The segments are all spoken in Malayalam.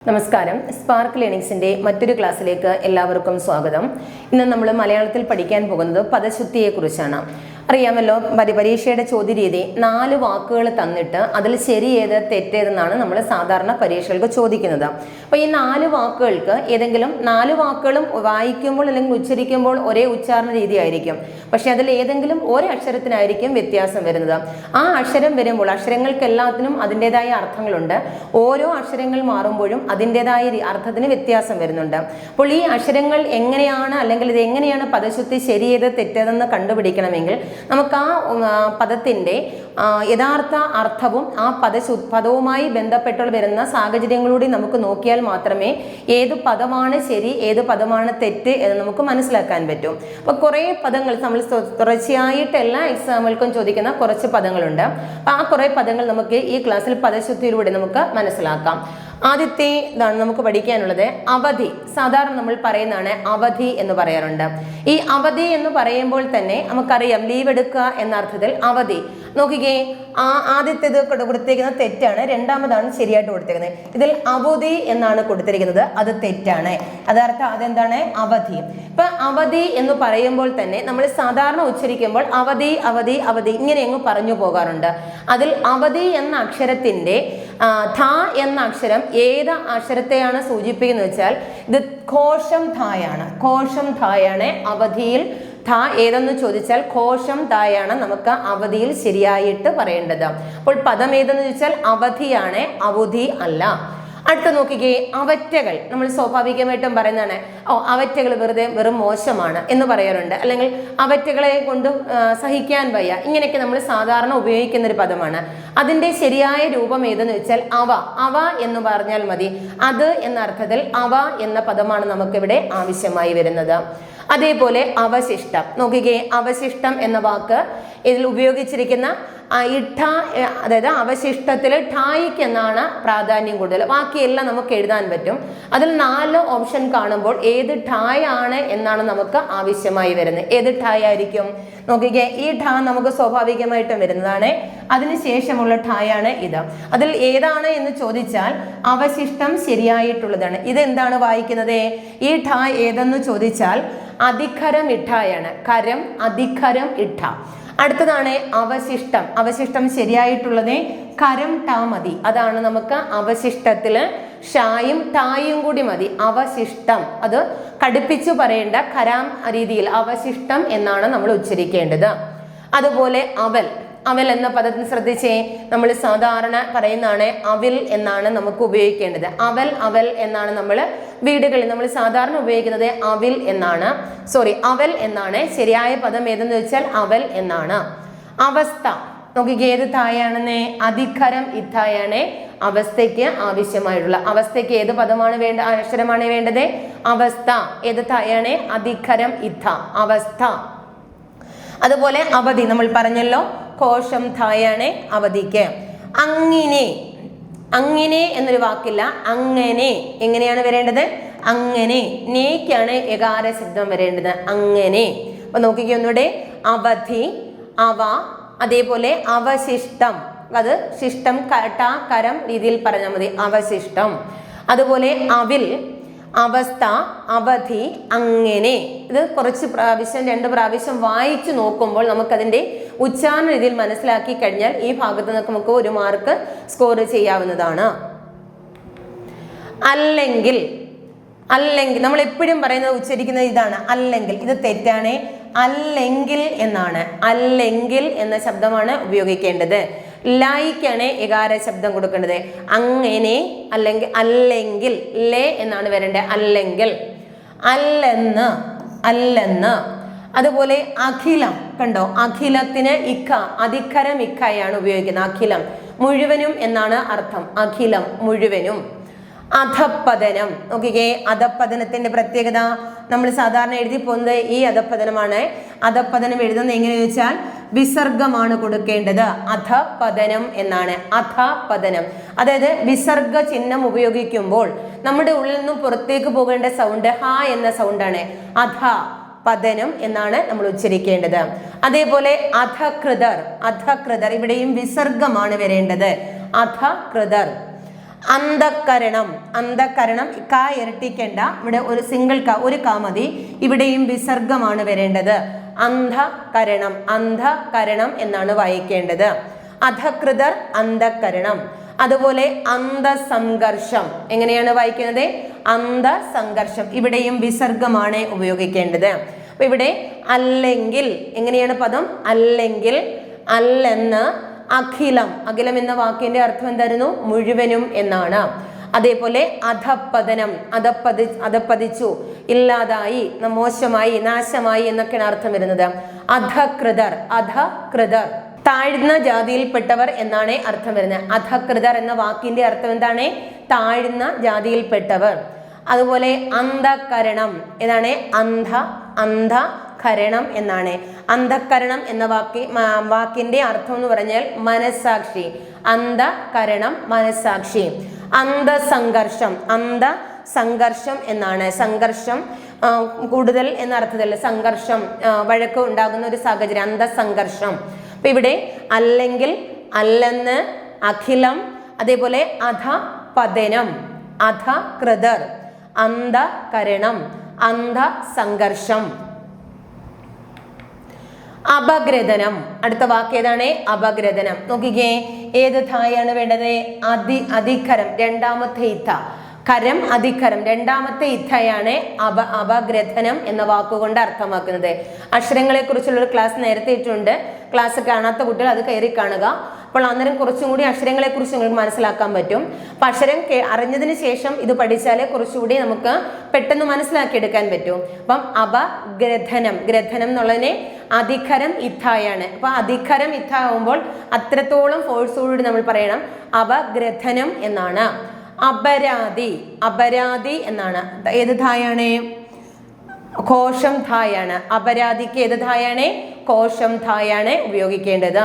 നമസ്കാരം. സ്പാർക്ക് ലേണിംഗ്സിന്റെ മറ്റൊരു ക്ലാസ്സിലേക്ക് എല്ലാവർക്കും സ്വാഗതം. ഇന്ന് നമ്മൾ മലയാളത്തിൽ പഠിക്കാൻ പോകുന്നത് പദശുദ്ധിയെക്കുറിച്ചാണ്. അറിയാമല്ലോ, പരീക്ഷയുടെ ചോദ്യരീതി 4 വാക്കുകൾ തന്നിട്ട് അതിൽ ശരിയേത് തെറ്റേതെന്നാണ് നമ്മൾ സാധാരണ പരീക്ഷകൾക്ക് ചോദിക്കുന്നത്. അപ്പോൾ ഈ 4 വാക്കുകൾക്ക് ഏതെങ്കിലും 4 വാക്കുകളും വായിക്കുമ്പോൾ അല്ലെങ്കിൽ ഉച്ചരിക്കുമ്പോൾ ഒരേ ഉച്ചാരണ രീതി ആയിരിക്കും. പക്ഷെ അതിൽ ഏതെങ്കിലും ഒരക്ഷരത്തിനായിരിക്കും വ്യത്യാസം വരുന്നത്. ആ അക്ഷരം വരുമ്പോൾ അക്ഷരങ്ങൾക്ക് എല്ലാത്തിനും അതിൻ്റെതായ അർത്ഥങ്ങളുണ്ട്. ഓരോ അക്ഷരങ്ങൾ മാറുമ്പോഴും അതിൻ്റെതായ അർത്ഥത്തിന് വ്യത്യാസം വരുന്നുണ്ട്. അപ്പോൾ ഈ അക്ഷരങ്ങൾ എങ്ങനെയാണ് അല്ലെങ്കിൽ ഇത് എങ്ങനെയാണ് പദശുദ്ധി ശരിയേത് തെറ്റേതെന്ന് കണ്ടുപിടിക്കണമെങ്കിൽ നമുക്ക് ആ പദത്തിൻ്റെ യഥാർത്ഥ അർത്ഥവും ആ പദവുമായി ബന്ധപ്പെട്ടുള്ള വരുന്ന സാഹചര്യങ്ങളിലൂടെ നമുക്ക് നോക്കിയാൽ മാത്രമേ ഏത് പദമാണ് ശരി ഏത് പദമാണ് തെറ്റ് എന്ന് നമുക്ക് മനസ്സിലാക്കാൻ പറ്റും. അപ്പോൾ കുറേ പദങ്ങൾ നമ്മൾ തുടർച്ചയായിട്ട് എല്ലാ എക്സാമുകൾക്കും ചോദിക്കുന്ന കുറച്ച് പദങ്ങളുണ്ട്. അപ്പോൾ ആ കുറേ പദങ്ങൾ നമുക്ക് ഈ ക്ലാസ്സിൽ പദശുദ്ധിയിലൂടെ നമുക്ക് മനസ്സിലാക്കാം. ആദ്യത്തെ ഇതാണ് നമുക്ക് പഠിക്കാനുള്ളത് അവധി. സാധാരണ നമ്മൾ പറയുന്നതാണ് അവധി എന്ന് പറയാറുണ്ട്. ഈ അവധി എന്ന് പറയുമ്പോൾ തന്നെ നമുക്കറിയാം ലീവ് എടുക്കുക എന്ന അർത്ഥത്തിൽ അവധി. നോക്കിക്കേ, ആദ്യത്തേത് കൊടുത്തിരിക്കുന്നത് തെറ്റാണ്, രണ്ടാമതാണ് ശരിയായിട്ട് കൊടുത്തിരിക്കുന്നത്. ഇതിൽ അവധി എന്നാണ് കൊടുത്തിരിക്കുന്നത്, അത് തെറ്റാണ്. അതർത്ഥം അതെന്താണ്? അവധി. ഇപ്പൊ അവധി എന്ന് പറയുമ്പോൾ തന്നെ നമ്മൾ സാധാരണ ഉച്ചരിക്കുമ്പോൾ അവധി അവധി അവധി ഇങ്ങനെ അങ്ങ് പറഞ്ഞു പോകാറുണ്ട്. അതിൽ അവധി എന്ന അക്ഷരത്തിന്റെ ധ എന്ന അക്ഷരം ഏത് അക്ഷരത്തെയാണ് സൂചിപ്പിക്കുന്നത് വെച്ചാൽ ഇത് ഘോഷം ധായാണ്. ഘോഷം ധായാണ് അവധിയിൽ. ധ ഏതെന്ന് ചോദിച്ചാൽ ഘോഷം ധായാണ് നമുക്ക് അവധിയിൽ ശരിയായിട്ട് പറയേണ്ടത്. അപ്പോൾ പദം ഏതെന്ന് ചോദിച്ചാൽ അവധിയാണ്, അവധി അല്ല. അടുത്ത നോക്കിക്കേ, അവറ്റകൾ. നമ്മൾ സ്വാഭാവികമായിട്ടും പറയുന്നതാണ് അവറ്റകൾ വെറും മോശമാണ് എന്ന് പറയാറുണ്ട്, അല്ലെങ്കിൽ അവറ്റകളെ കൊണ്ട് സഹിക്കാൻ വയ്യ. ഇങ്ങനെയൊക്കെ നമ്മൾ സാധാരണ ഉപയോഗിക്കുന്ന ഒരു പദമാണ്. അതിൻ്റെ ശരിയായ രൂപം ഏതെന്ന് വെച്ചാൽ അവ എന്ന് പറഞ്ഞാൽ മതി. അത് എന്ന അർത്ഥത്തിൽ അവ എന്ന പദമാണ് നമുക്കിവിടെ ആവശ്യമായി വരുന്നത്. അതേപോലെ അവശിഷ്ടം. നോക്കിക്കേ, അവശിഷ്ടം എന്ന വാക്ക് ഇതിൽ ഉപയോഗിച്ചിരിക്കുന്ന ഇഠ, അതായത് അവശിഷ്ടത്തിൽ ഠായിക്ക് എന്നാണ് പ്രാധാന്യം കൂടുതൽ. ബാക്കിയെല്ലാം നമുക്ക് എഴുതാൻ പറ്റും. അതിൽ 4 ഓപ്ഷൻ കാണുമ്പോൾ ഏത് ഠായാണ് എന്നാണ് നമുക്ക് ആവശ്യമായി വരുന്നത്. ഏത് ഠായായിരിക്കും? നോക്കിക്കേ, ഈ ഠാ നമുക്ക് സ്വാഭാവികമായിട്ടും വരുന്നതാണ്. അതിനുശേഷമുള്ള ഠായാണ് ഇത്. അതിൽ ഏതാണ് എന്ന് ചോദിച്ചാൽ അവശിഷ്ടം ശരിയായിട്ടുള്ളതാണ്. ഇതെന്താണ് വായിക്കുന്നത്? ഈ ഠാ ഏതെന്ന് ചോദിച്ചാൽ അധികരം ഇഠായാണ്. കരം അധികരം ഇഠ. അടുത്തതാണ് അവശിഷ്ടം. അവശിഷ്ടം ശരിയായിട്ടുള്ളത് കരം ടാ മതി. അതാണ് നമുക്ക് അവശിഷ്ടത്തില് ഷായും ടായും കൂടി മതി. അവശിഷ്ടം അത് കടുപ്പിച്ചു പറയേണ്ട ഖരാം രീതിയിൽ അവശിഷ്ടം എന്നാണ് നമ്മൾ ഉച്ചരിക്കേണ്ടത്. അതുപോലെ അവൽ. അവൽ എന്ന പദത്തിന് ശ്രദ്ധിച്ചേ, നമ്മൾ സാധാരണ പറയുന്നതാണ് അവിൽ എന്നാണ് നമുക്ക് ഉപയോഗിക്കേണ്ടത്. അവൽ എന്നാണ് നമ്മൾ വീടുകളിൽ നമ്മൾ സാധാരണ ഉപയോഗിക്കുന്നത്. അവിൽ എന്നാണ്, അവൽ എന്നാണ്. ശരിയായ പദം ഏതെന്ന് വെച്ചാൽ അവൽ എന്നാണ്. അവസ്ഥ. നോക്കിക്ക്, ഏത് തായാണെന്ന്? അധികരം ഇത്തായാണ്. അവസ്ഥയ്ക്ക് ആവശ്യമായിട്ടുള്ള അവസ്ഥയ്ക്ക് ഏത് പദമാണ് വേണ്ട അക്ഷരമാണ് വേണ്ടത്? അവസ്ഥ. ഏത് തായാണ്? അധികരം ഇത്ത, അവസ്ഥ. അതുപോലെ അവധി നമ്മൾ പറഞ്ഞല്ലോ, കോശം ധായാണ് അവധിക്ക്. അങ്ങനെ എന്നൊരു വാക്കില്ല, അങ്ങനെ. എങ്ങനെയാണ് വരേണ്ടത്? അങ്ങനെ. നേക്കാണ് യകാര ശബ്ദം വരേണ്ടത്. അങ്ങനെ. അപ്പൊ നോക്കിക്കോ ഒന്നുകൂടെ, അവധി, അവ. അതേപോലെ അവശിഷ്ടം, അത് ശിഷ്ടം കരം രീതിയിൽ പറഞ്ഞാൽ മതി, അവശിഷ്ടം. അതുപോലെ അവിൽ, അവസ്ഥ, അവധി, അങ്ങനെ. ഇത് കുറച്ച് പ്രാവശ്യം 2 പ്രാവശ്യം വായിച്ചു നോക്കുമ്പോൾ നമുക്കതിൻ്റെ ഉച്ചാരണ രീതിയിൽ മനസ്സിലാക്കി കഴിഞ്ഞാൽ ഈ ഭാഗത്ത് നമുക്ക് 1 മാർക്ക് സ്കോർ ചെയ്യാവുന്നതാണ്. അല്ലെങ്കിൽ നമ്മൾ എപ്പോഴും പറയുന്നത് ഉച്ചരിക്കുന്നത് ഇതാണ്, അല്ലെങ്കിൽ. ഇത് തെറ്റാണ്. അല്ലെങ്കിൽ എന്നാണ്. അല്ലെങ്കിൽ എന്ന ശബ്ദമാണ് ഉപയോഗിക്കേണ്ടത്. ലായിക്കാണ് യകാര ശബ്ദം കൊടുക്കേണ്ടത്. അങ്ങനെ, അല്ലെങ്കിൽ ലേ എന്നാണ് വരേണ്ടത്. അല്ലെങ്കിൽ, അല്ലെന്ന്. അതുപോലെ അഖിലം. കണ്ടോ, അഖിലത്തിന് ഇക്ക, അധികരം ഇക്കയാണ് ഉപയോഗിക്കുന്നത്. അഖിലം മുഴുവനും എന്നാണ് അർത്ഥം. അഖിലം മുഴുവനും. അധപ്പതനം. നോക്കിക്കേ, അധപ്പതനത്തിന്റെ പ്രത്യേകത നമ്മൾ സാധാരണ എഴുതി പോകുന്നത് ഈ അധപ്പതനമാണ്. അധപ്പതനം എഴുതുന്നത് എങ്ങനെ ചോദിച്ചാൽ വിസർഗമാണ് കൊടുക്കേണ്ടത്. അധപതനം എന്നാണ്. അധപതനം, അതായത് വിസർഗ ചിഹ്നം ഉപയോഗിക്കുമ്പോൾ നമ്മുടെ ഉള്ളിൽ നിന്നും പുറത്തേക്ക് പോകേണ്ട സൗണ്ട് ഹ എന്ന സൗണ്ടാണ്. അധ പതനം എന്നാണ് നമ്മൾ ഉച്ചരിക്കേണ്ടത്. അതേപോലെ അധകൃതർ. ഇവിടെയും വിസർഗമാണ് വരേണ്ടത്. അധകൃതർ. അന്ധക്കരണം, അന്ധക്കരണം ക ഇരട്ടിക്കേണ്ട, ഇവിടെ ഒരു സിംഗിൾ ക, ഒരു ക മതി. ഇവിടെയും വിസർഗമാണ് വരേണ്ടത്. അന്ധകരണം, അന്ധകരണം എന്നാണ് വായിക്കേണ്ടത്. അധകൃതർ അന്ധകരണം. അതുപോലെ അന്ധസംഘർഷം എങ്ങനെയാണ് വായിക്കുന്നത്? അന്ധസംഘർഷം. ഇവിടെയും വിസർഗമാണ് ഉപയോഗിക്കേണ്ടത്. അപ്പൊ ഇവിടെ അല്ലെങ്കിൽ എങ്ങനെയാണ് പദം? അല്ലെങ്കിൽ, അല്ലെന്ന്, അഖിലം. അഖിലം എന്ന വാക്കിന്റെ അർത്ഥം എന്തായിരുന്നു? മുഴുവനും എന്നാണ്. അതേപോലെ അധപ്പതനം, അധപ്പതിച്ചു, ഇല്ലാതായി, മോശമായി, നാശമായി എന്നൊക്കെയാണ് അർത്ഥം വരുന്നത്. അധകൃതർ, അധകൃതർ താഴ്ന്ന ജാതിയിൽപ്പെട്ടവർ എന്നാണ് അർത്ഥം വരുന്നത്. അധകൃതർ എന്ന വാക്കിന്റെ അർത്ഥം എന്താണ്? താഴ്ന്ന ജാതിയിൽപ്പെട്ടവർ. അതുപോലെ അന്ധകരണം ഏതാണ്? അന്ധകരണം എന്നാണ്. അന്ധകരണം എന്ന വാക്കിന്റെ അർത്ഥം എന്ന് പറഞ്ഞാൽ മനസാക്ഷി. അന്ധകരണം മനസാക്ഷി. അന്ധസംഘർഷം, അന്ധസംഘർഷം എന്നാണ്. സംഘർഷം കൂടുതൽ എന്ന അർത്ഥത്തിൽ സംഘർഷം, വഴക്ക് ഉണ്ടാകുന്ന ഒരു സാഹചര്യം, അന്ധസംഘർഷം. അപ്പൊ ഇവിടെ അല്ലെങ്കിൽ, അല്ലെന്ന്, അഖിലം, അതേപോലെ അധപതനം, അധകൃതർ, അന്ധകരണം, അന്ധസംഘർഷം. അപഗ്രഥനം, അടുത്ത വാക്ക് ഏതാണ്? അപഗ്രഥനം. നോക്കിക്കേ, ഏത് ധായാണ് വേണ്ടത്? അധികരം, രണ്ടാമത്തെ ഇത്ത. കരം അധികരം, രണ്ടാമത്തെ ഇത്തയാണ് അപഗ്രഥനം എന്ന വാക്കുകൊണ്ട് അർത്ഥമാക്കുന്നത്. അക്ഷരങ്ങളെ കുറിച്ചുള്ള ഒരു ക്ലാസ് നേരത്തെ ഇട്ടുണ്ട്. ക്ലാസ് കാണാത്ത കുട്ടികൾ അത് കയറി കാണുക. അപ്പോൾ അന്നേരം കുറച്ചും കൂടി അക്ഷരങ്ങളെ കുറിച്ച് നിങ്ങൾക്ക് മനസ്സിലാക്കാൻ പറ്റും. അപ്പൊ അക്ഷരം അറിഞ്ഞതിന് ശേഷം ഇത് പഠിച്ചാലേ കുറച്ചുകൂടി നമുക്ക് പെട്ടെന്ന് മനസ്സിലാക്കിയെടുക്കാൻ പറ്റും. അപ്പം അപഗ്രഥനം, ഗ്രഥനം എന്നുള്ളതിനെ അധികരം ഇത്തായാണ്. അപ്പൊ അധികരം ഇത്ത ആവുമ്പോൾ അത്രത്തോളം ഫോഴ്സോടുകൂടി നമ്മൾ പറയണം അപഗ്രഥനം എന്നാണ്. അപരാധി, അപരാധി എന്നാണ്. ഏത് ധായാണ്? കോശം ധായാണ്. അപരാധിക്ക് ഏത് ധായാണ്? കോശം ധായാണ് ഉപയോഗിക്കേണ്ടത്.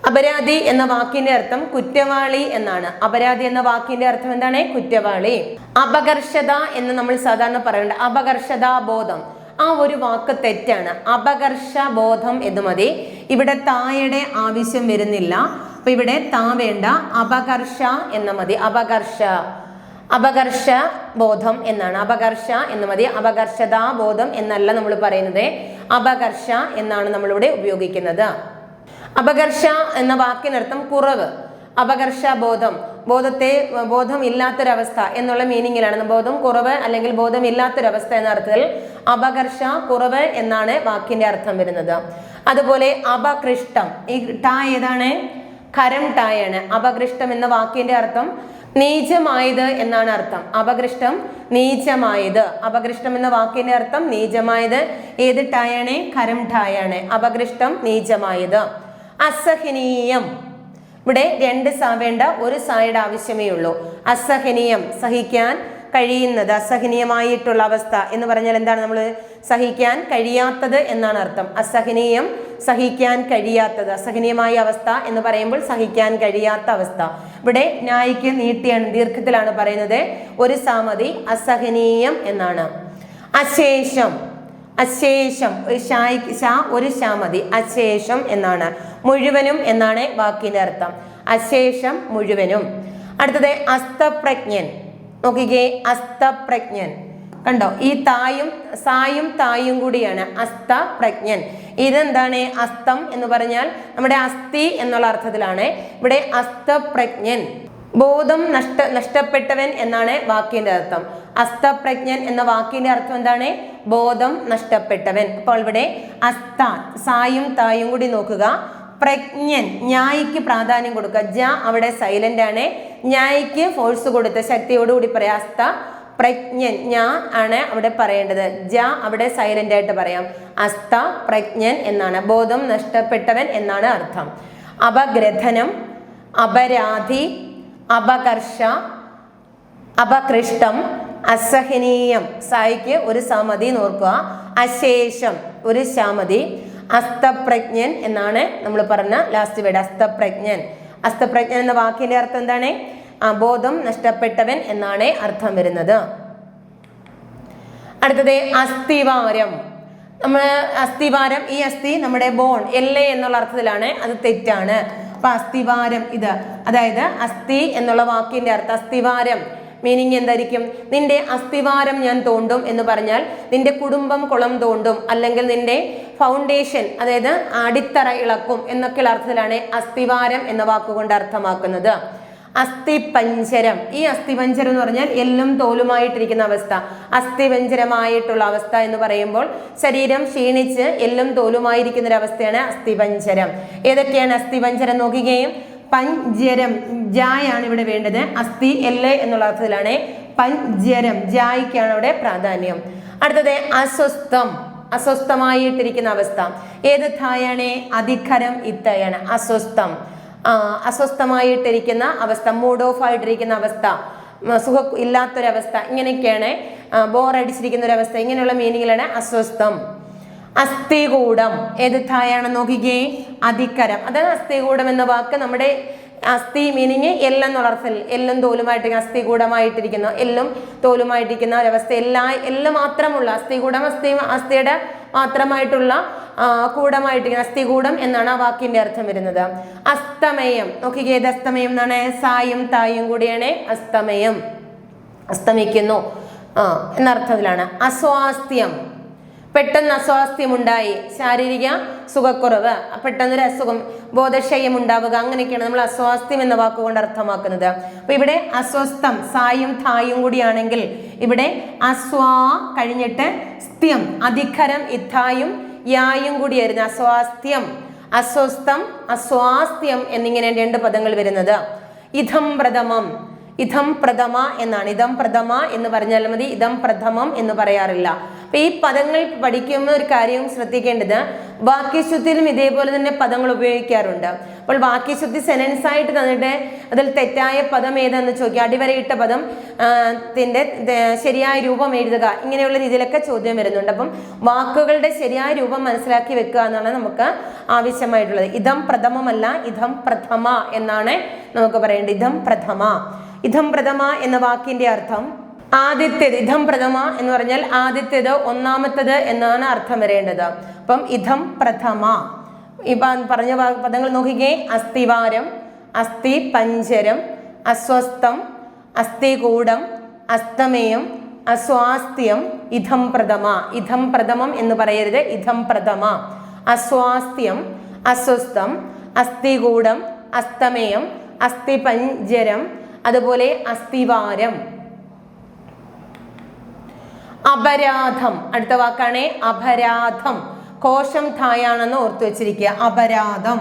അപരാധി എന്ന വാക്കിന്റെ അർത്ഥം കുറ്റവാളി എന്നാണ്. അപരാധി എന്ന വാക്കിന്റെ അർത്ഥം എന്താണ്? കുറ്റവാളി. അപകർഷത എന്ന് നമ്മൾ സാധാരണ പറയുന്നുണ്ട്. അപകർഷതാ ബോധം, ആ ഒരു വാക്ക് തെറ്റാണ്. അപകർഷ ബോധം എന്ന് മതി. ഇവിടെ തായുടെ ആവശ്യം വരുന്നില്ല. അപ്പൊ ഇവിടെ താ വേണ്ട, അപകർഷ എന്ന മതി. അപകർഷ ബോധം എന്നാണ്. അപകർഷ എന്ന് മതി. അപകർഷതാ ബോധം എന്നല്ല നമ്മൾ പറയുന്നത്, അപകർഷ എന്നാണ് നമ്മളിവിടെ ഉപയോഗിക്കുന്നത്. അപകർഷ എന്ന വാക്കിനർത്ഥം കുറവ്. അപകർഷ ബോധം, ബോധം ഇല്ലാത്തൊരവസ്ഥ എന്നുള്ള മീനിങ്ങിലാണ്. ബോധം കുറവ് അല്ലെങ്കിൽ ബോധം ഇല്ലാത്തൊരവസ്ഥ എന്ന അർത്ഥത്തിൽ അപകർഷ, കുറവ് എന്നാണ് വാക്കിന്റെ അർത്ഥം വരുന്നത്. അതുപോലെ അപകൃഷ്ടം, ഈ ടാ ഏതാണ്? കരം ടായാണ്. അപകൃഷ്ടം എന്ന വാക്കിന്റെ അർത്ഥം നീചമായത് എന്നാണ് അർത്ഥം. അപകൃഷ്ടം നീചമായത്. അപകൃഷ്ടം എന്ന വാക്കിന്റെ അർത്ഥം നീചമായത്. ഏത് ടായാണ്? കരം ടായാണ്. അപകൃഷ്ടം നീചമായത്. അസഹനീയം, ഇവിടെ രണ്ട് സാ വേണ്ട, ഒരു സായുടെ ആവശ്യമേ ഉള്ളൂ. അസഹനീയം, സഹിക്കാൻ കഴിയുന്നത്, അസഹനീയമായിട്ടുള്ള അവസ്ഥ എന്ന് പറഞ്ഞാൽ എന്താണ്? നമ്മൾ സഹിക്കാൻ കഴിയാത്തത് എന്നാണ് അർത്ഥം. അസഹനീയം, സഹിക്കാൻ കഴിയാത്തത്. അസഹനീയമായ അവസ്ഥ എന്ന് പറയുമ്പോൾ സഹിക്കാൻ കഴിയാത്ത അവസ്ഥ. ഇവിടെ ന്യായിക്ക് നീട്ടിയാണ്, ദീർഘത്തിലാണ് പറയുന്നത്. ഒരു സാമതി, അസഹനീയം എന്നാണ്. അശേഷം, അശേഷം, ഒരു ശാമതി, അശേഷം എന്നാണ്. മുഴുവനും എന്നാണ് വാക്കിന്റെ അർത്ഥം. അശേഷം, മുഴുവനും. അടുത്തത് അസ്തപ്രജ്ഞൻ. നോക്കിക്കേ, അസ്തപ്രജ്ഞൻ കണ്ടോ? ഈ സായും തായും കൂടിയാണ് അസ്തപ്രജ്ഞൻ. ഇതെന്താണ്? അസ്തം എന്ന് പറഞ്ഞാൽ നമ്മുടെ അസ്ഥി എന്നുള്ള അർത്ഥത്തിലാണ്. ഇവിടെ അസ്തപ്രജ്ഞൻ, ബോധം നഷ്ടപ്പെട്ടവൻ എന്നാണ് വാക്കിന്റെ അർത്ഥം. അസ്തപ്രജ്ഞൻ എന്ന വാക്കിന്റെ അർത്ഥം എന്താണ്? ബോധം നഷ്ടപ്പെട്ടവൻ. അപ്പോൾ ഇവിടെ അസ്ത, സായും തായും കൂടി നോക്കുക. പ്രജ്ഞൻ, ന്യായിക്ക് പ്രാധാന്യം കൊടുക്കുക. ജ അവിടെ സൈലന്റ് ആണ്. ന്യായിക്ക് ഫോഴ്സ് കൊടുത്ത് ശക്തിയോടുകൂടി പറയാം. അസ്ത പ്രജ്ഞൻ, ഞാ ആണ് അവിടെ പറയേണ്ടത്. ജ അവിടെ സൈലന്റ് ആയിട്ട് പറയാം. അസ്ത പ്രജ്ഞൻ എന്നാണ്. ബോധം നഷ്ടപ്പെട്ടവൻ എന്നാണ് അർത്ഥം. അപഗ്രഥനം, അപരാധി, അപകർഷ, അപകൃഷ്ടം, അസഹനീയം, സായിക്ക് ഒരു സമതി നോക്കുക. അശേഷം, ഒരു ശാമതി. അസ്തപ്രജ്ഞൻ എന്നാണ് നമ്മൾ പറഞ്ഞ ലാസ്റ്റ് വേർഡ്. അസ്തപ്രജ്ഞൻ. അസ്തപ്രജ്ഞൻ എന്ന വാക്കിന്റെ അർത്ഥം എന്താണ്? ബോധം നഷ്ടപ്പെട്ടവൻ എന്നാണ് അർത്ഥം വരുന്നത്. അടുത്തത് അസ്ഥിവാരം. നമ്മൾ അസ്ഥിവാരം, ഈ അസ്ഥി നമ്മുടെ ബോൺ, എല്ല് എന്നുള്ള അർത്ഥത്തിലാണ്. അത് തെറ്റാണ്. അപ്പൊ അസ്ഥിവാരം ഇത്, അതായത് അസ്ഥി എന്നുള്ള വാക്കിന്റെ അർത്ഥം അസ്ഥിവാരം മീനിങ് എന്തായിരിക്കും? നിന്റെ അസ്ഥിവാരം ഞാൻ തോണ്ടും എന്ന് പറഞ്ഞാൽ നിന്റെ കുടുംബം കുളം തോണ്ടും, അല്ലെങ്കിൽ നിന്റെ ഫൗണ്ടേഷൻ അതായത് അടിത്തറ ഇളക്കും എന്നൊക്കെയുള്ള അർത്ഥത്തിലാണ് അസ്ഥിവാരം എന്ന വാക്കുകൊണ്ട് അർത്ഥമാക്കുന്നത്. അസ്ഥിപഞ്ചരം, ഈ അസ്ഥിപഞ്ചരം എന്ന് പറഞ്ഞാൽ എല്ലും തോലുമായിട്ടിരിക്കുന്ന അവസ്ഥ. അസ്ഥിപഞ്ചരമായിട്ടുള്ള അവസ്ഥ എന്ന് പറയുമ്പോൾ ശരീരം ക്ഷീണിച്ച് എല്ലും തോലുമായിരിക്കുന്ന ഒരു അവസ്ഥയാണ് അസ്ഥിപഞ്ചരം. ഏതൊക്കെയാണ് അസ്ഥിപഞ്ചരം നോക്കുകയും? പഞ്ചരം, ജായാണ് ഇവിടെ വേണ്ടത്. അസ്ഥി എല്ല് എന്നുള്ള അർത്ഥത്തിലാണ് പഞ്ചരം, ജായ്ക്കാണ് അവിടെ പ്രാധാന്യം. അടുത്തത് അസ്വസ്ഥം, അസ്വസ്ഥമായിട്ടിരിക്കുന്ന അവസ്ഥ. ഏത് ഥായാണ്? അധികരം ഇത്തയാണ് അസ്വസ്ഥം. അസ്വസ്ഥമായിട്ടിരിക്കുന്ന അവസ്ഥ, മൂഡ് ഓഫ് ആയിട്ടിരിക്കുന്ന അവസ്ഥ, സുഖം ഇല്ലാത്തൊരവസ്ഥ, ഇങ്ങനെയൊക്കെയാണ്. ബോറടിച്ചിരിക്കുന്ന ഒരു അവസ്ഥ, ഇങ്ങനെയുള്ള മീനിങ്ങിലാണ് അസ്വസ്ഥം. അസ്ഥികൂടം ഏത് ഥായാണ് നോക്കിക്കേ? അധികരം. അതാണ് അസ്ഥികൂടം എന്ന വാക്ക് നമ്മുടെ അസ്ഥി മീനിങ് എല്ലെന്നുള്ള അർത്ഥത്തിൽ എല്ലും തോലുമായിട്ടിരിക്കുന്ന അസ്ഥികൂടമായിട്ടിരിക്കുന്ന എല്ലും തോലുമായിട്ടിരിക്കുന്ന ഒരവസ്ഥ. എല്ല് മാത്രമുള്ള അസ്ഥികൂടം, അസ്ഥിയുടെ മാത്രമായിട്ടുള്ള കൂടമായിട്ടിരിക്കുന്ന അസ്ഥികൂടം എന്നാണ് ആ വാക്കിന്റെ അർത്ഥം വരുന്നത്. അസ്തമയം നോക്കിക്കേ, ഏത് അസ്തമയം എന്നാണ്? സായും തായും കൂടിയാണ് അസ്തമയം, അസ്തമിക്കുന്നു എന്നർത്ഥത്തിലാണ്. അസ്വാസ്ഥ്യം, പെട്ടെന്ന് അസ്വാസ്ഥ്യം ഉണ്ടായി, ശാരീരിക സുഖക്കുറവ്, പെട്ടെന്നൊരു അസുഖം, ബോധക്ഷയം ഉണ്ടാവുക, അങ്ങനെയൊക്കെയാണ് നമ്മൾ അസ്വാസ്ഥ്യം എന്ന വാക്കുകൊണ്ട് അർത്ഥമാക്കുന്നത്. അപ്പൊ ഇവിടെ അസ്വസ്ഥം സായും തായും കൂടിയാണെങ്കിൽ ഇവിടെ അസ്വാ കഴിഞ്ഞിട്ട് സ്ഥ്യം അധികരം ഇത്തായും യായും കൂടിയായിരുന്നു അസ്വാസ്ഥ്യം, അസ്വസ്ഥം, അസ്വാസ്ഥ്യം എന്നിങ്ങനെ രണ്ട് പദങ്ങൾ വരുന്നത്. ഇതം പ്രഥമം, ഇതം പ്രഥമ എന്നാണ്. ഇതം പ്രഥമ എന്ന് പറഞ്ഞാൽ മതി, ഇതം പ്രഥമം എന്ന് പറയാറില്ല. അപ്പൊ ഈ പദങ്ങൾ പഠിക്കുമ്പോൾ ഒരു കാര്യവും ശ്രദ്ധിക്കേണ്ടത്, വാക്യശുദ്ധിയിലും ഇതേപോലെ തന്നെ പദങ്ങൾ ഉപയോഗിക്കാറുണ്ട്. അപ്പോൾ വാക്യശുദ്ധി സെനൻസ് ആയിട്ട് തന്നിട്ട് അതിൽ തെറ്റായ പദം ഏതെന്ന് ചോദിക്കുക, അടിവരയിട്ട പദം ത്തിന്റെ ശരിയായ രൂപം എഴുതുക, ഇങ്ങനെയുള്ള രീതിയിലൊക്കെ ചോദ്യം വരുന്നുണ്ട്. അപ്പം വാക്കുകളുടെ ശരിയായ രൂപം മനസ്സിലാക്കി വെക്കുക എന്നാണ് നമുക്ക് ആവശ്യമായിട്ടുള്ളത്. ഇതം പ്രഥമമല്ല, ഇതം പ്രഥമ എന്നാണ് നമുക്ക് പറയേണ്ടത്. ഇതം പ്രഥമ. ഇതം പ്രഥമ എന്ന വാക്കിന്റെ അർത്ഥം ആദ്യത്തേത്. ഇതം പ്രഥമ എന്ന് പറഞ്ഞാൽ ആദ്യത്തേത്, ഒന്നാമത്തേത് എന്നാണ് അർത്ഥം വരേണ്ടത്. അപ്പം ഇതം പ്രഥമ. ഇപ്പൊ പറഞ്ഞ പദങ്ങൾ നോക്കിക്കേ: അസ്ഥിവാരം, അസ്ഥി പഞ്ചരം, അസ്വസ്ഥം, അസ്ഥികൂടം, അസ്തമയം, അസ്വാസ്ഥ്യം, ഇതം പ്രഥമ. ഇതം പ്രഥമം എന്ന് പറയരുത്, ഇതം പ്രഥമ. അസ്വാസ്ഥ്യം, അസ്വസ്ഥം, അസ്ഥികൂടം, അസ്തമയം, അസ്ഥിപഞ്ചരം, അതുപോലെ അസ്ഥിവാരം. അപരാധം അടുത്ത വാക്കാണ് അപരാധം. കോശം ഥായാണെന്ന് ഓർത്തു വെച്ചിരിക്കുക. അപരാധം.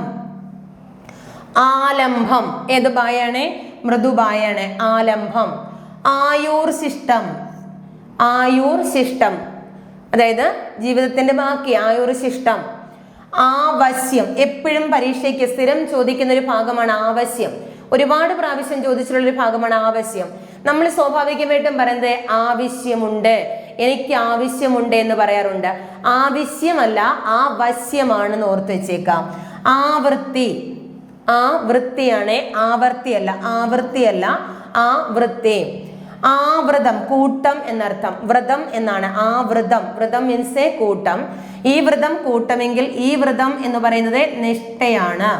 ആലംബം ഏത് ബായാണ്? മൃദുബായാണ്. ആലംബം. ആയൂർ ശിഷ്ടം, ആയൂർ ശിഷ്ടം അതായത് ജീവിതത്തിന്റെ ബാക്കി, ആയൂർ ശിഷ്ടം. ആവശ്യം എപ്പോഴും പരീക്ഷയ്ക്ക് സ്ഥിരം ചോദിക്കുന്ന ഒരു ഭാഗമാണ് ആവശ്യം. ഒരുപാട് പ്രാവശ്യം ചോദിച്ചിട്ടുള്ളൊരു ഭാഗമാണ് ആവശ്യം. നമ്മൾ സ്വാഭാവികമായിട്ടും പറയുന്നത് ആവശ്യമുണ്ട്, എനിക്ക് ആവശ്യമുണ്ട് എന്ന് പറയാറുണ്ട്. ആവശ്യമല്ല, ആവശ്യമാണെന്ന് ഓർത്ത് വെച്ചേക്കാം. ആവൃത്തി, ആ വൃത്തിയാണ്, ആവർത്തിയല്ല, ആവൃത്തിയല്ല, ആവൃത്തി. ആവൃതം കൂട്ടം എന്നർത്ഥം. വ്രതം എന്നാണ് ആവൃതം. വ്രതം മീൻസ് കൂട്ടം. ഈ വ്രതം കൂട്ടമെങ്കിൽ ഈ വ്രതം എന്ന് പറയുന്നത് നിഷ്ഠയാണ്.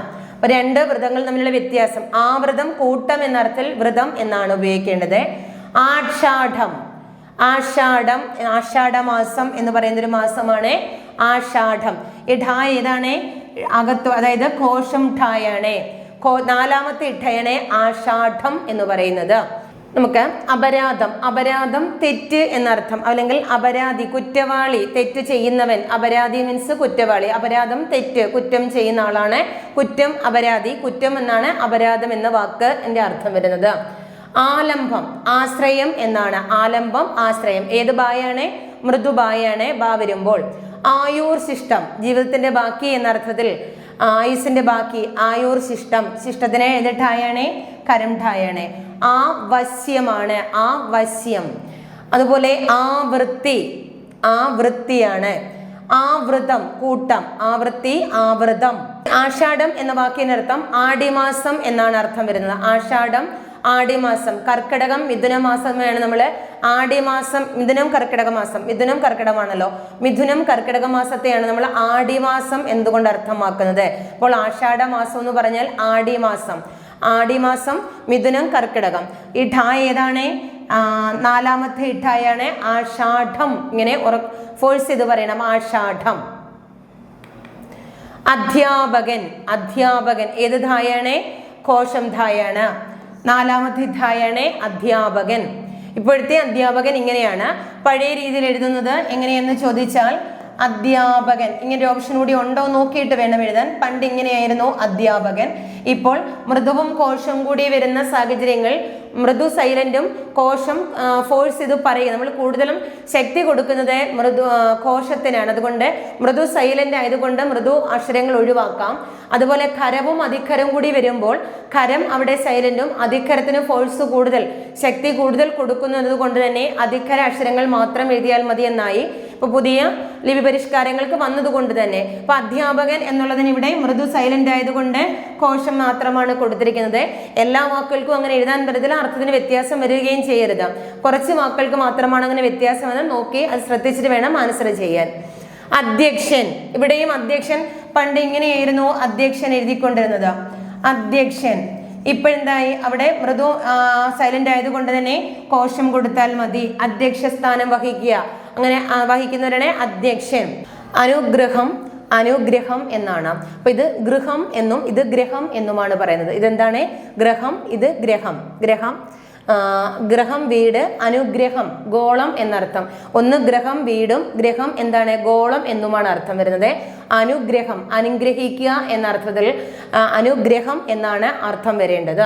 രണ്ട് വ്രതങ്ങൾ തമ്മിലുള്ള വ്യത്യാസം. ആവൃതം കൂട്ടം എന്ന അർത്ഥത്തിൽ വ്രതം എന്നാണ് ഉപയോഗിക്കേണ്ടത്. ആഷാഢം, ആഷാഢം, ആഷാഢമാസം എന്ന് പറയുന്ന ഒരു മാസമാണ് ആഷാഢം. ഈ ഠ ഏതാണ്? അകത്തു, അതായത് കോശം ഠായാണ്. നാലാമത്തെ ഇഠയാണ് ആഷാഢം എന്ന് പറയുന്നത്. നമുക്ക് അപരാധം, അപരാധം തെറ്റ് എന്നർത്ഥം, അല്ലെങ്കിൽ അപരാധി കുറ്റവാളി, തെറ്റ് ചെയ്യുന്നവൻ. അപരാധി മീൻസ് കുറ്റവാളി, അപരാധം തെറ്റ്, കുറ്റം ചെയ്യുന്ന ആളാണ്. കുറ്റം അപരാധി, കുറ്റം എന്നാണ് അപരാധം എന്ന വാക്ക് എൻ്റെ അർത്ഥം വരുന്നത്. ആലംബം ആശ്രയം എന്നാണ്. ആലംബം ആശ്രയം. ഏത് ബായാണ്? മൃദുബായാണ് ബാ വരുമ്പോൾ. ആയൂർ ശിഷ്ടം ജീവിതത്തിന്റെ ബാക്കി എന്നർത്ഥത്തിൽ, ആയുസിന്റെ ബാക്കി. ആയൂർ ശിഷ്ടം, ശിഷ്ടത്തിന് ഏത് ഠായാണ്? കരം ഠായാണ്. ആവശ്യമാണ്, ആവശ്യം. അതുപോലെ ആവൃത്തി, ആവൃത്തിയാണ്. ആവൃതം കൂട്ടം, ആവൃത്തി, ആവൃതം. ആഷാഢം എന്ന വാക്കിനർത്ഥം ആടിമാസം എന്നാണ് അർത്ഥം വരുന്നത്. ആഷാഢം ആടിമാസം, കർക്കിടകം മിഥുന മാസമാണ് നമ്മൾ ആടിമാസം, മിഥുനം കർക്കിടക മാസം, മിഥുനം കർക്കിടകമാണല്ലോ, മിഥുനം കർക്കിടക മാസത്തെയാണ് നമ്മൾ ആടിമാസം എന്തുകൊണ്ട് അർത്ഥമാക്കുന്നത്. അപ്പോൾ ആഷാഢ മാസം എന്ന് പറഞ്ഞാൽ ആടിമാസം, ആടിമാസം മിഥുനം കർക്കിടകം. ഇഠ ഏതാണ്? നാലാമത്തെ ഇഠായാണ് ആഷാഢം. ഇങ്ങനെ ഫോഴ്സ് ചെയ്ത് പറയണം, ആഷാഢം. അധ്യാപകൻ, അധ്യാപകൻ ഏത് ധായാണ്? കോശം ധായാണ്. നാലാമത്തെ ധായാണ് അധ്യാപകൻ. ഇപ്പോഴത്തെ അധ്യാപകൻ ഇങ്ങനെയാണ്. പഴയ രീതിയിൽ എഴുതുന്നത് എങ്ങനെയെന്ന് ചോദിച്ചാൽ അധ്യാപകൻ, ഇങ്ങനെ ഒരു ഓപ്ഷൻ കൂടി ഉണ്ടോ നോക്കിയിട്ട് വേണം എഴുതാൻ. പണ്ട് ഇങ്ങനെയായിരുന്നു അധ്യാപകൻ. ഇപ്പോൾ മൃദുവും കോശം കൂടി വരുന്ന സാഹചര്യങ്ങൾ മൃദു സൈലന്റും കോശം ഫോഴ്സ് ഇത് പറയും. നമ്മൾ കൂടുതലും ശക്തി കൊടുക്കുന്നത് കോശത്തിനാണ്. അതുകൊണ്ട് മൃദു സൈലന്റ് ആയതുകൊണ്ട് മൃദു അക്ഷരങ്ങൾ ഒഴിവാക്കാം. അതുപോലെ ഖരവും അധിഖരവും കൂടി വരുമ്പോൾ ഖരം അവിടെ സൈലന്റും അധിഖരത്തിന് ഫോഴ്സ് കൂടുതൽ, ശക്തി കൂടുതൽ കൊടുക്കുന്നത് കൊണ്ട് തന്നെ അധിഖര അക്ഷരങ്ങൾ മാത്രം എഴുതിയാൽ മതി എന്നായി. ഇപ്പൊ പുതിയ ലിപി പരിഷ്കാരങ്ങൾക്ക് വന്നതുകൊണ്ട് തന്നെ ഇപ്പൊ അധ്യാപകൻ എന്നുള്ളതിന് ഇവിടെ മൃദു സൈലന്റ് ആയതുകൊണ്ട് കോശം മാത്രമാണ് കൊടുത്തിരിക്കുന്നത്. എല്ലാ വാക്കുകൾക്കും അങ്ങനെ എഴുതാൻ പറ്റത്തില്ല, അർത്ഥത്തിന് വ്യത്യാസം വരികയും ചെയ്യരുത്. കുറച്ച് വാക്കുകൾക്ക് മാത്രമാണ് അങ്ങനെ വ്യത്യാസം വന്നാൽ നോക്കി അത് ശ്രദ്ധിച്ചിട്ട് വേണം ആൻസർ ചെയ്യാൻ. അധ്യക്ഷൻ, ഇവിടെയും അധ്യക്ഷൻ പണ്ട് ഇങ്ങനെയായിരുന്നു അധ്യക്ഷൻ എഴുതിക്കൊണ്ടിരുന്നത്, അധ്യക്ഷൻ. ഇപ്പോഴെന്തായി? അവിടെ മൃദു സൈലന്റ് ആയതുകൊണ്ട് തന്നെ കോശം കൊടുത്താൽ മതി. അധ്യക്ഷ സ്ഥാനം വഹിക്കുക, അങ്ങനെ വഹിക്കുന്നവരാണ് അധ്യക്ഷൻ. അനുഗ്രഹം, അനുഗ്രഹം എന്നാണ്. അപ്പൊ ഇത് ഗൃഹം എന്നും ഇത് ഗ്രഹം എന്നുമാണ് പറയുന്നത്. ഇതെന്താണ്? ഗ്രഹം, ഇത് ഗ്രഹം. ഗ്രഹം, ഗ്രഹം വീട്, അനുഗ്രഹം ഗോളം എന്നർത്ഥം. ഒന്ന് ഗ്രഹം വീടും, ഗ്രഹം എന്താണ്? ഗോളം എന്നുമാണ് അർത്ഥം വരുന്നത്. അനുഗ്രഹം, അനുഗ്രഹിക്കുക എന്ന അർത്ഥത്തിൽ അനുഗ്രഹം എന്നാണ് അർത്ഥം വരേണ്ടത്.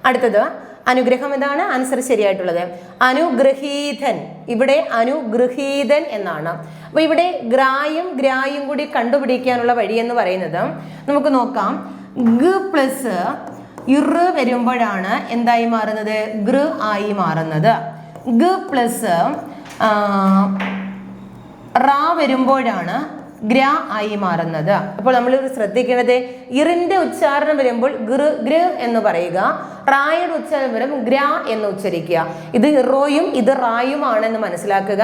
അടുത്തത് അനുഗ്രഹം എന്താണ്? ആൻസർ ശരിയായിട്ടുള്ളത് അനുഗ്രഹീതൻ. ഇവിടെ അനുഗ്രഹീതൻ എന്നാണ്. അപ്പൊ ഇവിടെ ഗ്രായും ഗ്രായും കൂടി കണ്ടുപിടിക്കാനുള്ള വഴി എന്ന് പറയുന്നത് നമുക്ക് നോക്കാം. ഗ പ്ലസ് ഇർ വരുമ്പോഴാണ് എന്തായി മാറുന്നത്? ഗൃ ആയി മാറുന്നത്. ഗ പ്ലസ് റാ വരുമ്പോഴാണ് ഗ്ര ആയി മാറുന്നത്. അപ്പോൾ നമ്മൾ ശ്രദ്ധിക്കേണ്ടത് ഇറിന്റെ ഉച്ചാരണം വരുമ്പോൾ ഗൃ എന്ന് പറയുക, റായുടെ ഉച്ചാരണം വരുമ്പോൾ ഗ്ര എന്ന് ഉച്ചരിക്കുക. ഇത് ഇറോയും ഇത് റായും ആണെന്ന് മനസ്സിലാക്കുക.